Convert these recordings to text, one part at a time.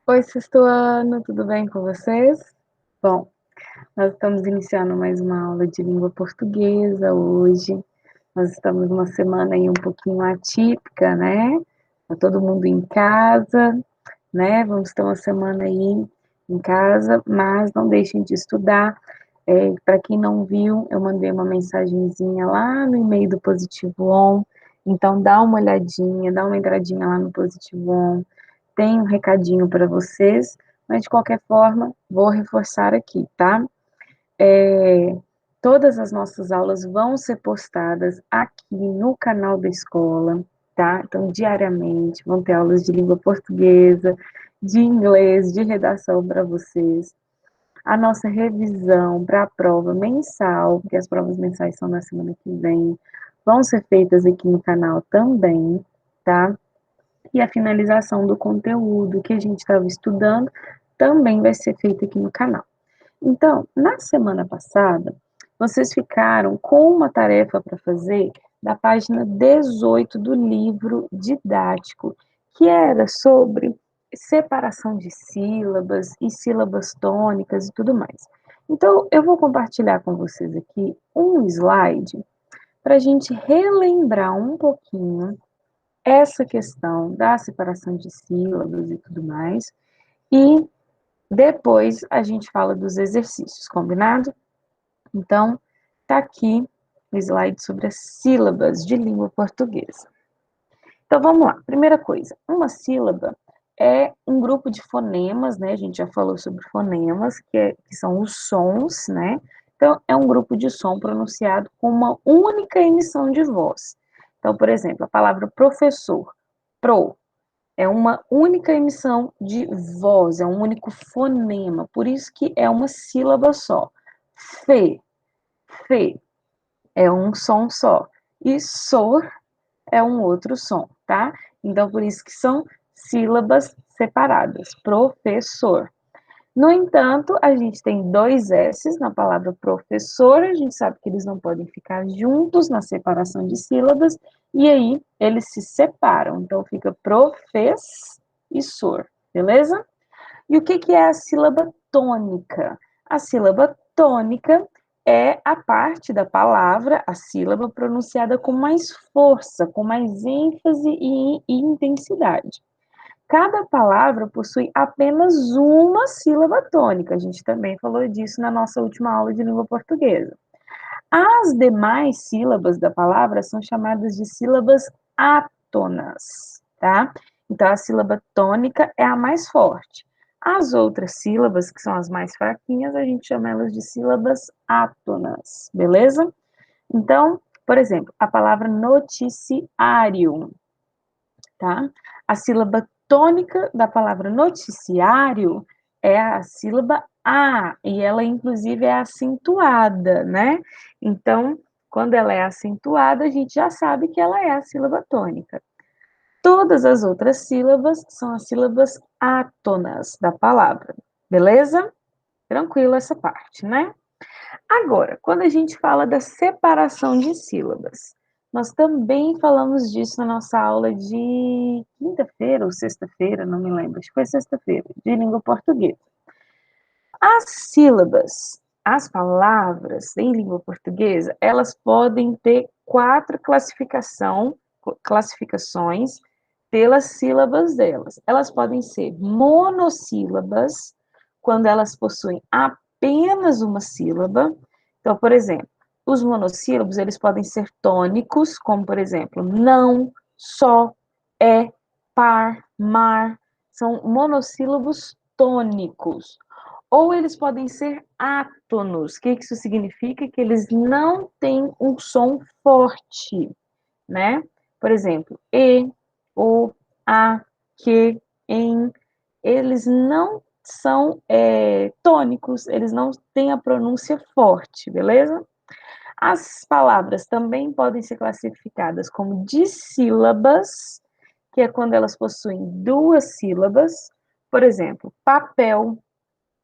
Oi, sexto ano, tudo bem com vocês? Bom, nós estamos iniciando mais uma aula de língua portuguesa hoje. Nós estamos numa semana aí um pouquinho atípica, né? Tá todo mundo em casa, né? Vamos ter uma semana aí em casa, mas não deixem de estudar. Para quem não viu, eu mandei uma mensagenzinha lá no e-mail do Positivo On. Então dá uma olhadinha, dá uma entradinha lá no Positivo On. Tem um recadinho para vocês, mas de qualquer forma, vou reforçar aqui, tá? É, Todas as nossas aulas vão ser postadas aqui no canal da escola, tá? Então, diariamente, vão ter aulas de língua portuguesa, de inglês, de redação para vocês. A nossa revisão para a prova mensal, porque as provas mensais são na semana que vem, vão ser feitas aqui no canal também, tá? E a finalização do conteúdo que a gente estava estudando também vai ser feita aqui no canal. Então, na semana passada, vocês ficaram com uma tarefa para fazer da página 18 do livro didático, que era sobre separação de sílabas e sílabas tônicas e tudo mais. Então, eu vou compartilhar com vocês aqui um slide para a gente relembrar um pouquinho essa questão da separação de sílabas e tudo mais, e depois a gente fala dos exercícios, combinado? Então, tá aqui o slide sobre as sílabas de língua portuguesa. Então, vamos lá. Primeira coisa, uma sílaba é um grupo de fonemas, né? A gente já falou sobre fonemas, que são os sons, né? Então, é um grupo de som pronunciado com uma única emissão de voz. Então, por exemplo, a palavra professor, pro, é uma única emissão de voz, é um único fonema, por isso que é uma sílaba só. Fe, fe, é um som só. E sor é um outro som, tá? Então, por isso que são sílabas separadas. Professor. No entanto, a gente tem dois S's na palavra professor, a gente sabe que eles não podem ficar juntos na separação de sílabas, e aí eles se separam. Então, fica professor, beleza? E o que é a sílaba tônica? A sílaba tônica é a parte da palavra, a sílaba pronunciada com mais força, com mais ênfase e intensidade. Cada palavra possui apenas uma sílaba tônica. A gente também falou disso na nossa última aula de língua portuguesa. As demais sílabas da palavra são chamadas de sílabas átonas, tá? Então, a sílaba tônica é a mais forte. As outras sílabas, que são as mais fraquinhas, a gente chama elas de sílabas átonas, beleza? Então, por exemplo, a palavra noticiário, tá? A sílaba tônica da palavra noticiário é a sílaba A, e ela, inclusive, é acentuada, né? Então, quando ela é acentuada, a gente já sabe que ela é a sílaba tônica. Todas as outras sílabas são as sílabas átonas da palavra, beleza? Tranquilo essa parte, né? Agora, quando a gente fala da separação de sílabas, nós também falamos disso na nossa aula de quinta-feira ou sexta-feira, não me lembro, acho que foi sexta-feira, de língua portuguesa. As sílabas, as palavras em língua portuguesa, elas podem ter quatro classificações pelas sílabas delas. Elas podem ser monossílabas, quando elas possuem apenas uma sílaba. Então, por exemplo, os monossílabos, eles podem ser tônicos, como, por exemplo, não, só, é, par, mar, são monossílabos tônicos. Ou eles podem ser átonos. O que isso significa? Que eles não têm um som forte, né? Por exemplo, e, o, a, que, em, eles não são tônicos, eles não têm a pronúncia forte, beleza? As palavras também podem ser classificadas como dissílabas, que é quando elas possuem duas sílabas, por exemplo, papel,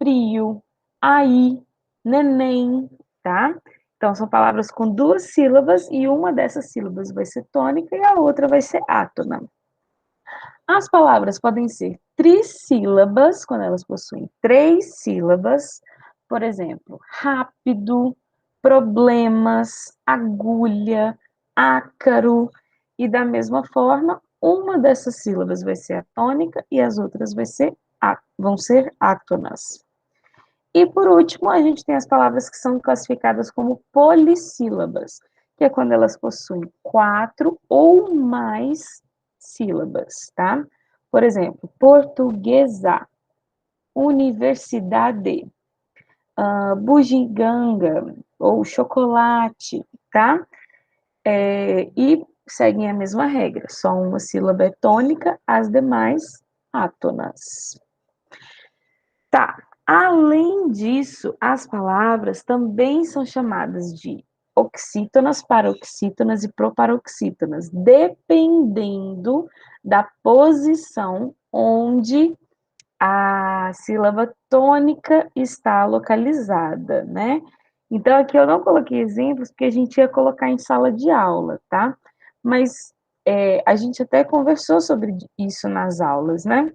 frio, aí, neném, tá? Então, são palavras com duas sílabas e uma dessas sílabas vai ser tônica e a outra vai ser átona. As palavras podem ser trissílabas, quando elas possuem 3 sílabas, por exemplo, rápido, problemas, agulha, ácaro, e da mesma forma, uma dessas sílabas vai ser atônica e as outras vão ser átonas. E por último, a gente tem as palavras que são classificadas como polissílabas, que é quando elas possuem 4 ou mais sílabas, tá? Por exemplo, portuguesa, universidade, bugiganga ou chocolate, tá? E seguem a mesma regra, só uma sílaba é tônica, as demais átonas. Tá. Além disso, as palavras também são chamadas de oxítonas, paroxítonas e proparoxítonas, dependendo da posição onde a sílaba tônica está localizada, né? Então, aqui eu não coloquei exemplos porque a gente ia colocar em sala de aula, tá? Mas a gente até conversou sobre isso nas aulas, né?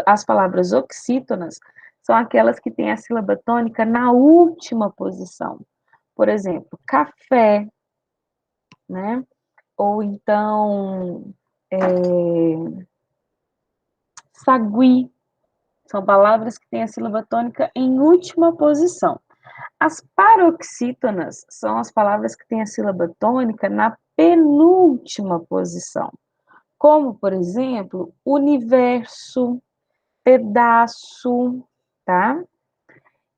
As palavras oxítonas são aquelas que têm a sílaba tônica na última posição. Por exemplo, café, né? Ou então, sagui. São palavras que têm a sílaba tônica em última posição. As paroxítonas são as palavras que têm a sílaba tônica na penúltima posição. Como, por exemplo, universo, pedaço, tá?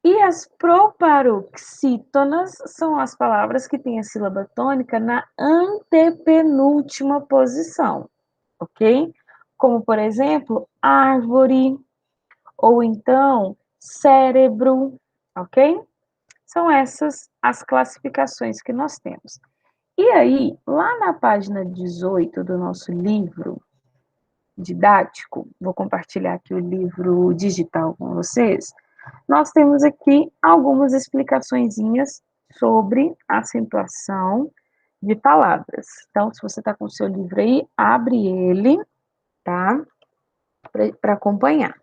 E as proparoxítonas são as palavras que têm a sílaba tônica na antepenúltima posição, ok? Como, por exemplo, árvore, ou então cérebro, ok? São essas as classificações que nós temos. E aí, lá na página 18 do nosso livro didático, vou compartilhar aqui o livro digital com vocês, nós temos aqui algumas explicaçõezinhas sobre acentuação de palavras. Então, se você está com o seu livro aí, abre ele, tá? Para acompanhar.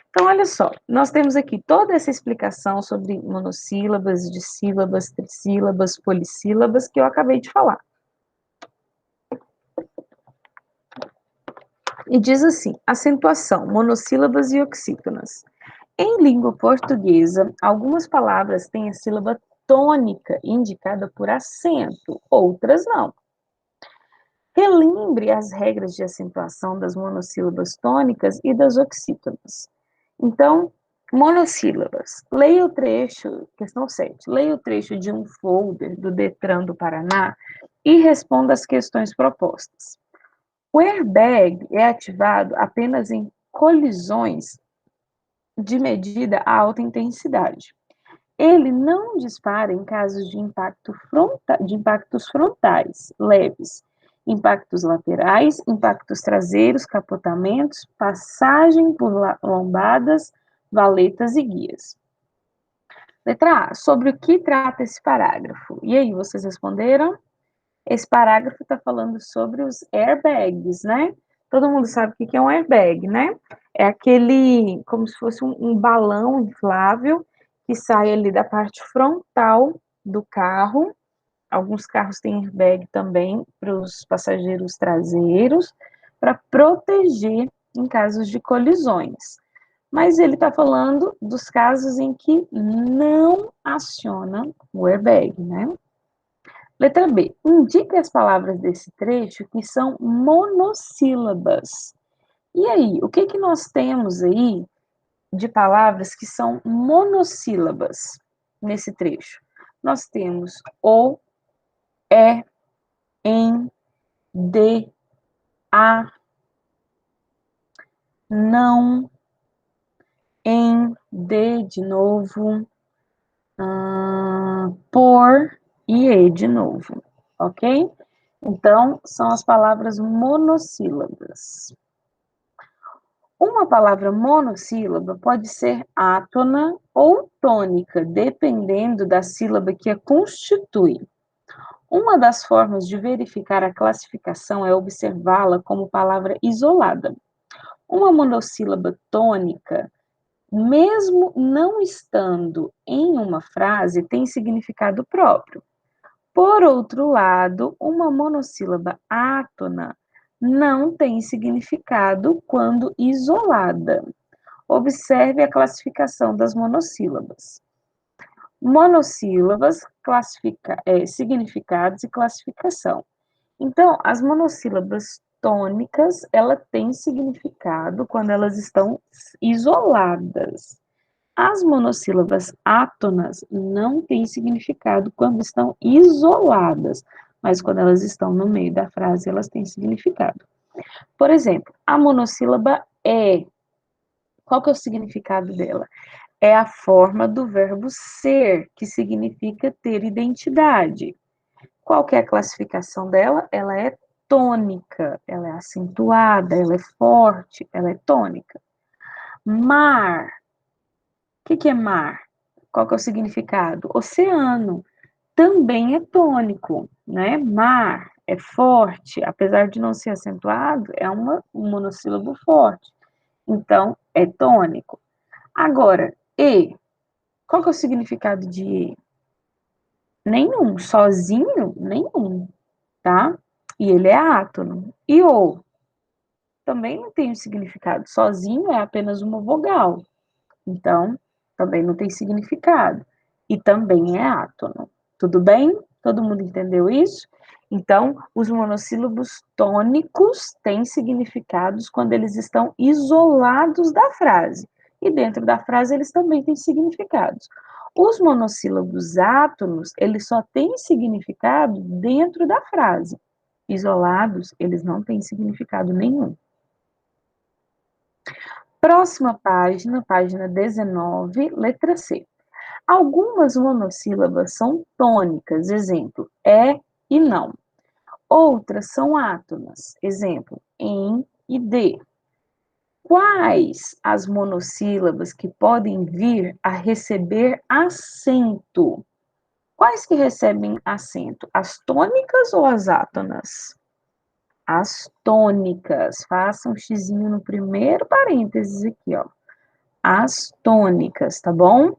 Então, olha só, nós temos aqui toda essa explicação sobre monossílabas, dissílabas, trissílabas, polissílabas que eu acabei de falar. E diz assim: acentuação, monossílabas e oxítonas. Em língua portuguesa, algumas palavras têm a sílaba tônica indicada por acento, outras não. Relembre as regras de acentuação das monossílabas tônicas e das oxítonas. Então, monossílabas. Leia o trecho, questão 7, leia o trecho de um folder do Detran do Paraná e responda as questões propostas. O airbag é ativado apenas em colisões de medida a alta intensidade. Ele não dispara em casos de impactos frontais leves, impactos laterais, impactos traseiros, capotamentos, passagem por lombadas, valetas e guias. Letra A. Sobre o que trata esse parágrafo? E aí, vocês responderam? Esse parágrafo está falando sobre os airbags, né? Todo mundo sabe o que é um airbag, né? É aquele, como se fosse um balão inflável que sai ali da parte frontal do carro. Alguns carros têm airbag também para os passageiros traseiros, para proteger em casos de colisões. Mas ele está falando dos casos em que não aciona o airbag, né? Letra B. Indique as palavras desse trecho que são monossílabas. E aí, o que nós temos aí de palavras que são monossílabas nesse trecho? Nós temos o, é, em, de, a, não, de novo, por e de novo, ok? Então, são as palavras monossílabas. Uma palavra monossílaba pode ser átona ou tônica, dependendo da sílaba que a constitui. Uma das formas de verificar a classificação é observá-la como palavra isolada. Uma monossílaba tônica, mesmo não estando em uma frase, tem significado próprio. Por outro lado, uma monossílaba átona não tem significado quando isolada. Observe a classificação das monossílabas. Monossílabas, significados e classificação. Então, as monossílabas tônicas, ela tem significado quando elas estão isoladas. As monossílabas átonas não têm significado quando estão isoladas, mas quando elas estão no meio da frase, elas têm significado. Por exemplo, a monossílaba é. Qual que é o significado dela? É a forma do verbo ser, que significa ter identidade. Qual que é a classificação dela? Ela é tônica, ela é acentuada, ela é forte, ela é tônica. Mar. O que é mar? Qual que é o significado? Oceano. Também é tônico, né? Mar é forte, apesar de não ser acentuado, é um monossílabo forte. Então, é tônico. Agora, e. Qual que é o significado de e? Nenhum. Sozinho, nenhum, tá? E ele é átono. E o também não tem um significado. Sozinho é apenas uma vogal. Então, também não tem significado. E também é átono. Tudo bem? Todo mundo entendeu isso? Então, os monossílabos tônicos têm significados quando eles estão isolados da frase. E dentro da frase eles também têm significados. Os monossílabos átonos, eles só têm significado dentro da frase. Isolados, eles não têm significado nenhum. Próxima página, página 19, letra C. Algumas monossílabas são tônicas, exemplo, é e não. Outras são átonas, exemplo, em e de. Quais as monossílabas que podem vir a receber acento? Quais que recebem acento? As tônicas ou as átonas? As tônicas. Faça um xizinho no primeiro parênteses aqui, ó. As tônicas, tá bom?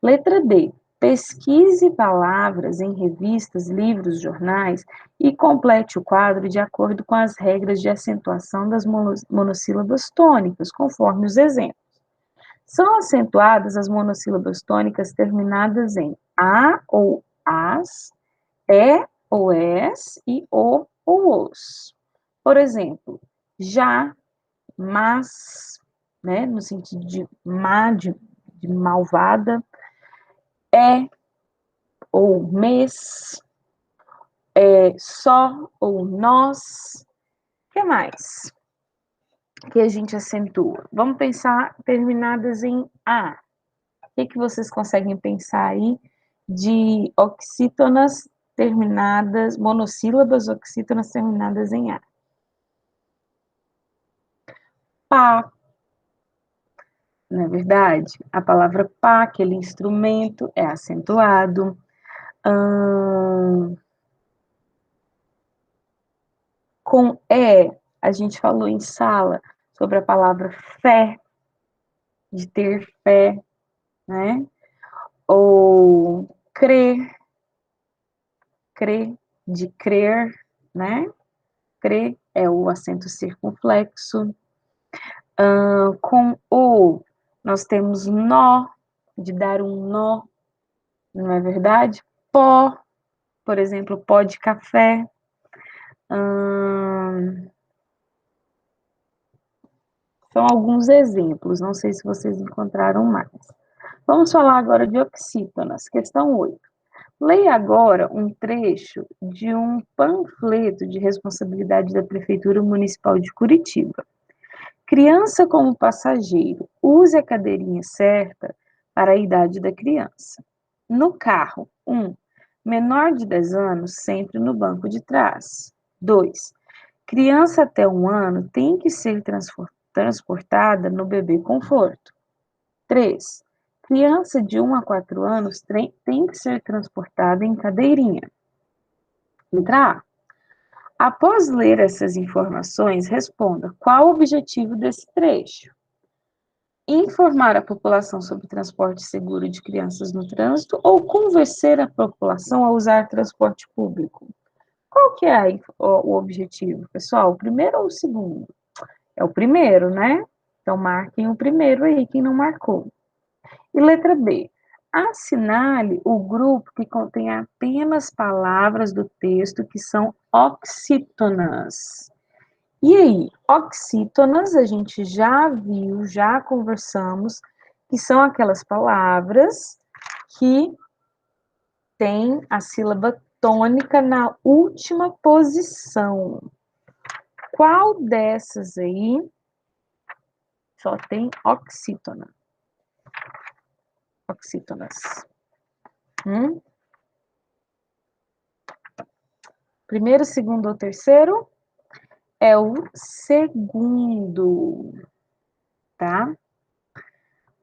Letra D. Pesquise palavras em revistas, livros, jornais e complete o quadro de acordo com as regras de acentuação das monossílabas tônicas, conforme os exemplos. São acentuadas as monossílabas tônicas terminadas em a ou as, é ou es e o ou os. Por exemplo, já, mas, né, no sentido de má, de malvada, é ou mês, só ou nós. O que mais que a gente acentua? Vamos pensar terminadas em A. O que vocês conseguem pensar aí de oxítonas terminadas, monossílabas oxítonas terminadas em A? Pá, não é verdade? A palavra pá, aquele instrumento, é acentuado. Com a gente falou em sala sobre a palavra fé, de ter fé, né? Ou crer, de crer, né? Crer é o acento circunflexo. Com o, nós temos nó, de dar um nó, não é verdade? Pó, por exemplo, pó de café. São alguns exemplos, não sei se vocês encontraram mais. Vamos falar agora de oxítonas, questão 8. Leia agora um trecho de um panfleto de responsabilidade da Prefeitura Municipal de Curitiba. Criança como passageiro, use a cadeirinha certa para a idade da criança. No carro, 1. Menor de 10 anos, sempre no banco de trás. 2. Criança até 1 ano tem que ser transportada no bebê conforto. 3. Criança de 1 a 4 anos tem que ser transportada em cadeirinha. Letra A. Após ler essas informações, responda qual o objetivo desse trecho. Informar a população sobre transporte seguro de crianças no trânsito ou convencer a população a usar transporte público? Qual que é o objetivo, pessoal? O primeiro ou o segundo? É o primeiro, né? Então, marquem o primeiro aí, quem não marcou. E letra B. Assinale o grupo que contém apenas palavras do texto que são oxítonas. E aí, oxítonas, a gente já viu, já conversamos, que são aquelas palavras que têm a sílaba tônica na última posição. Qual dessas aí só tem oxítona? Oxítonas. Primeiro, segundo ou terceiro? É o segundo, tá?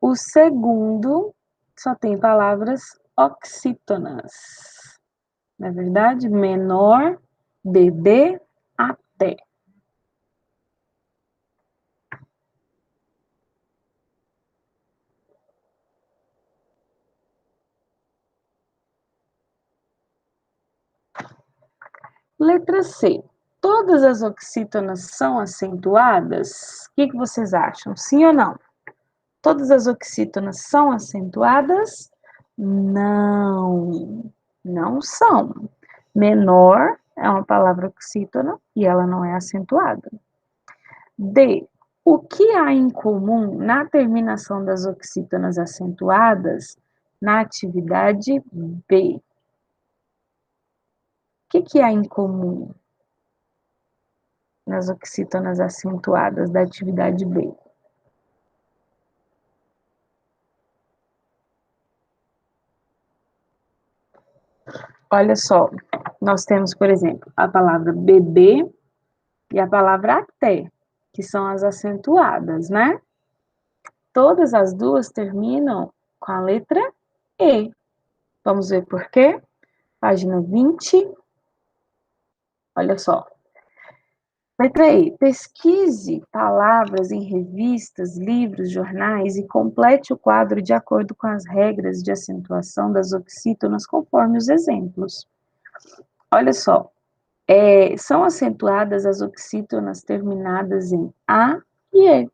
O segundo só tem palavras oxítonas. Na verdade, menor, bebê, até. Letra C. Todas as oxítonas são acentuadas? O que vocês acham? Sim ou não? Todas as oxítonas são acentuadas? Não, não são. Menor é uma palavra oxítona e ela não é acentuada. D. O que há em comum na terminação das oxítonas acentuadas na atividade B? O que há em comum nas oxítonas acentuadas da atividade B? Olha só, nós temos, por exemplo, a palavra bebê e a palavra até, que são as acentuadas, né? Todas as duas terminam com a letra E. Vamos ver por quê? Página 20. Olha só. Letra E. Pesquise palavras em revistas, livros, jornais e complete o quadro de acordo com as regras de acentuação das oxítonas conforme os exemplos. Olha só. São acentuadas as oxítonas terminadas em A e E.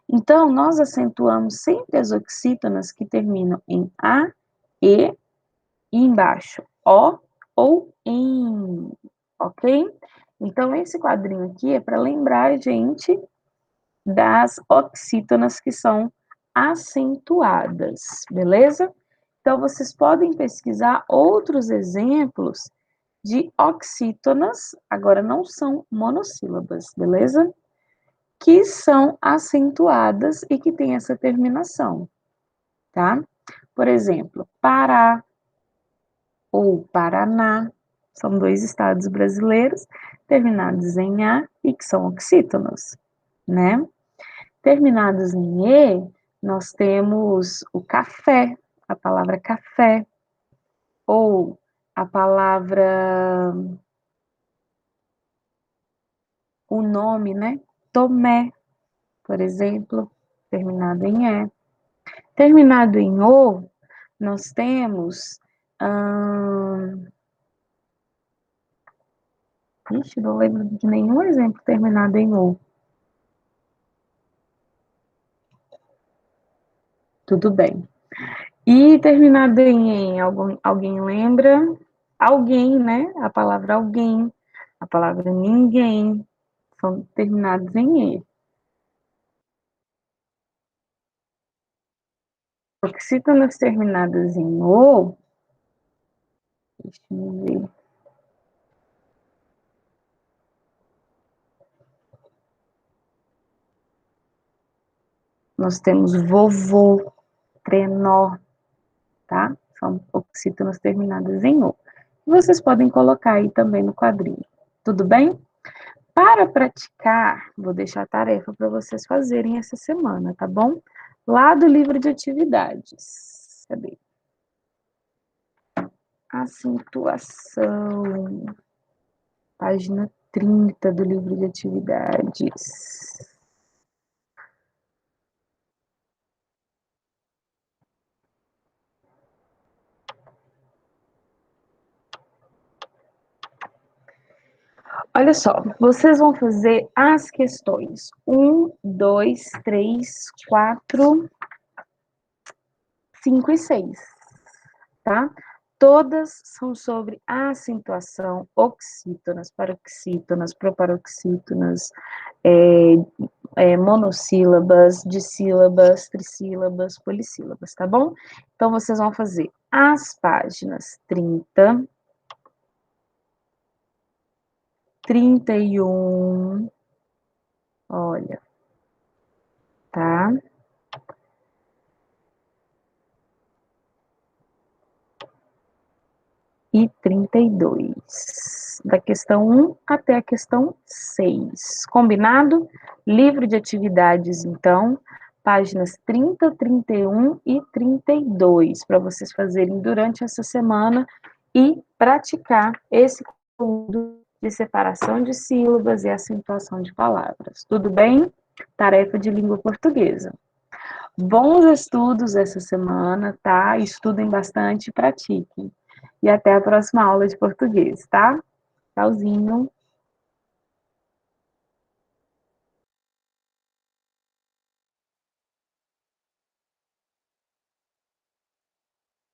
Então, nós acentuamos sempre as oxítonas que terminam em A, E e embaixo, O ou em, ok? Então, esse quadrinho aqui é para lembrar a gente das oxítonas que são acentuadas, beleza? Então, vocês podem pesquisar outros exemplos de oxítonas, agora não são monossílabas, beleza? Que são acentuadas e que têm essa terminação, tá? Por exemplo, Pará ou Paraná, são dois estados brasileiros terminados em A e que são oxítonos, né? Terminados em E, nós temos o café, a palavra café, ou a palavra, o nome, né? Tomé, por exemplo, terminado em E. Terminado em O, nós temos. Ixi, não lembro de nenhum exemplo terminado em O. Tudo bem. E terminado em alguém lembra? Alguém, né? A palavra alguém, a palavra ninguém, são terminados em E. Oxítonas terminadas em O, deixa eu ver. Nós temos vovô, trenó, tá? São oxítonas terminadas em O. Vocês podem colocar aí também no quadrinho, tudo bem? Para praticar, vou deixar a tarefa para vocês fazerem essa semana, tá bom? Lá do livro de atividades. Cadê? Acentuação. Página 30 do livro de atividades. Olha só, vocês vão fazer as questões 1, 2, 3, 4, 5 e 6, tá? Todas são sobre acentuação, oxítonas, paroxítonas, proparoxítonas, monossílabas, dissílabas, trissílabas, polissílabas, tá bom? Então, vocês vão fazer as páginas 30, 31, olha, tá? E 32, da questão 1 até a questão 6. Combinado? Livro de atividades, então, páginas 30, 31 e 32, para vocês fazerem durante essa semana e praticar esse conteúdo de separação de sílabas e acentuação de palavras. Tudo bem? Tarefa de língua portuguesa. Bons estudos essa semana, tá? Estudem bastante e pratiquem. E até a próxima aula de português, tá? Tchauzinho.